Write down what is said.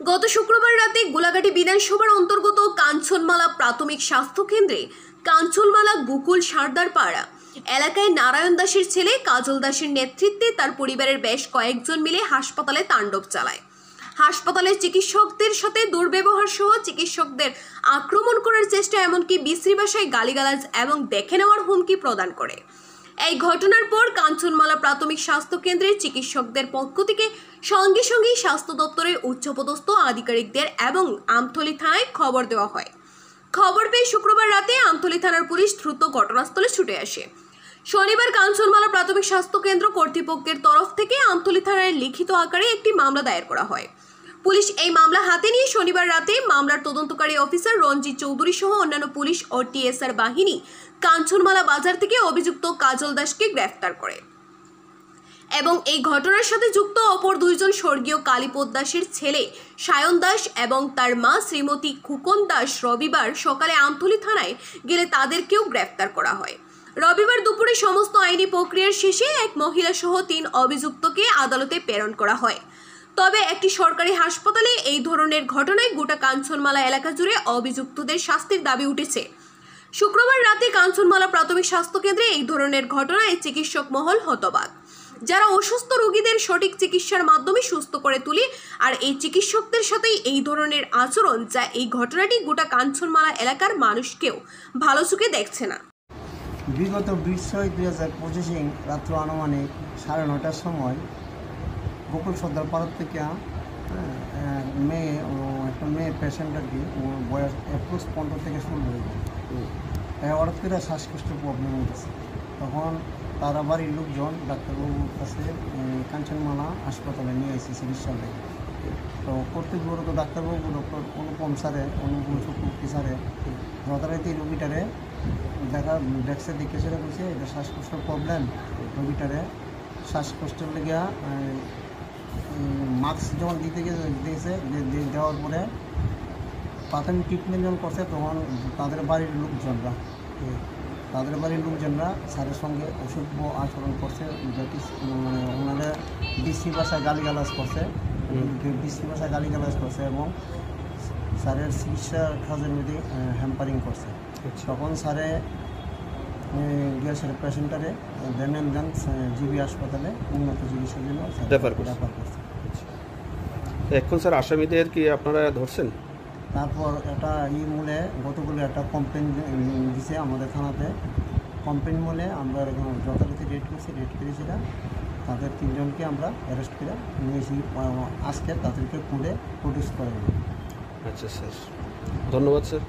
গত শুক্রবার রাতে গোলাঘাটি বিধানসভার অন্তর্গত কাঞ্চনমালা প্রাথমিক স্বাস্থ্য কেন্দ্রে কাঞ্চনমালা গোকুল সারদার পাড়া এলাকায় নারায়ণ দাসের ছেলে কাজল দাসের নেতৃত্বে তার পরিবারের বেশ কয়েকজন মিলে হাসপাতালে তাণ্ডব চালায়। হাসপাতালের চিকিৎসকদের সাথে দুর্ব্যবহার সহ চিকিৎসকদের আক্রমণ করার চেষ্টা, এমনকি বিশ্রী ভাষায় গালিগালাজ এবং দেখে নেওয়ার হুমকি প্রদান করে। এই ঘটনার পর কাঞ্চনমালা প্রাথমিক স্বাস্থ্য কেন্দ্রের চিকিৎসকদের পক্ষ থেকে সঙ্গে সঙ্গেই স্বাস্থ্য দপ্তরের উচ্চপদস্থ আধিকারিকদের এবং আমতলী থানায় খবর দেওয়া হয়। খবর পেয়ে শুক্রবার রাতে আমতলী থানার পুলিশ দ্রুত ঘটনাস্থলে ছুটে আসে। শনিবার কাঞ্চনমালা প্রাথমিক স্বাস্থ্য কেন্দ্র কর্তৃপক্ষের তরফ থেকে আমতলী থানায় লিখিত আকারে একটি মামলা দায়ের করা হয়। পুলিশ এই মামলা হাতে নিয়ে শনিবার রাতে মামলার তদন্তকারী অফিসার রঞ্জিত চৌধুরী সহ অন্যান্য পুলিশ ও টিএসআর বাহিনী কাঞ্চনমালা বাজার থেকে অভিযুক্ত কাজল দাসকে গ্রেফতার করে এবং এই ঘটনার সাথে যুক্ত অপর দুইজন স্বর্গীয় কালীপদ দাসের ছেলে সায়ন দাস এবং তার মা শ্রীমতী খুকন দাস রবিবার সকালে আমতলী থানায় গেলে তাদেরকেও গ্রেফতার করা হয়। রবিবার দুপুরে সমস্ত আইনি প্রক্রিয়ার শেষে এক মহিলা সহ 3 অভিযুক্তকে আদালতে প্রেরণ করা হয়। তবে একটি সরকারি হাসপাতালে এই ধরনের ঘটনায় গোটা কাঞ্চনমালা এলাকা জুড়ে অভিযুক্তদের শাস্তির দাবি উঠেছে। শুক্রবার রাতে কাঞ্চনমালা প্রাথমিক স্বাস্থ্য কেন্দ্রে এই ধরনের ঘটনায় চিকিৎসক মহল হতবাক, যারা অসুস্থ রোগীদের সঠিক চিকিৎসার মাধ্যমে সুস্থ করে তুলে, আর এই চিকিৎসকদের সাথেই এই ধরনের আচরণ, যা এই ঘটনাটি গোটা কাঞ্চনমালা এলাকার মানুষকেও ভালো চোখে দেখছে না। বিগত 20/6/2025 রাত্র আনুমানিক 9:30টার সময় গোকুল সর্দার পাড়ার থেকে একটা মেয়ে পেশেন্ট আর কি, বয়স অ্যাপ্রোক্স 15 থেকে 16 হয়েছে। হঠাৎ করে শ্বাসকষ্টের প্রবলেম হয়েছে। তখন তারা বাড়ির লোকজন ডাক্তারবাবুর কাছে কাঞ্চনমালা হাসপাতালে নিয়ে এসেছে চিকিৎসা থেকে। তো কর্তৃপক্ষ ডাক্তারবাবু ডক্টর অনুপম চক্রবর্তী স্যারে যথারীতি রোগীটারে দেখছে, দেখে সেটা বলছে এটা শ্বাসকষ্টের প্রবলেম। রোগীটারে শ্বাসকষ্টের লেগে মাস্ক যখন দিয়েছে, দেওয়ার পরে প্রাথমিক ট্রিটমেন্ট যখন করছে, তখন তাদের বাড়ির লোকজনরা স্যারের সঙ্গে অসভ্য আচরণ করছে, ওনাদের বিশ্রী ভাষায় গালিগালাজ করছে এবং স্যারের চিকিৎসার কাজের মধ্যে হ্যাম্পারিং করছে। তখন স্যারে গিয়েছে পেশেন্টারে দেন জিবি হাসপাতালে উন্নত চিকিৎসার জন্য রেফার করছে। এখন স্যার আসামিদের কি আপনারা ধরছেন? তারপর একটা মূলে গতকাল একটা কমপ্লেন দিছে আমাদের থানাতে। কমপ্লেন মূলে আমরা যথারীতি রেড করেছিলা তাদের 3 জনকে আমরা অ্যারেস্ট করে নিয়েছি। আজকে তাদেরকে কোর্টে প্রডিউস করে। আচ্ছা স্যার, ধন্যবাদ স্যার।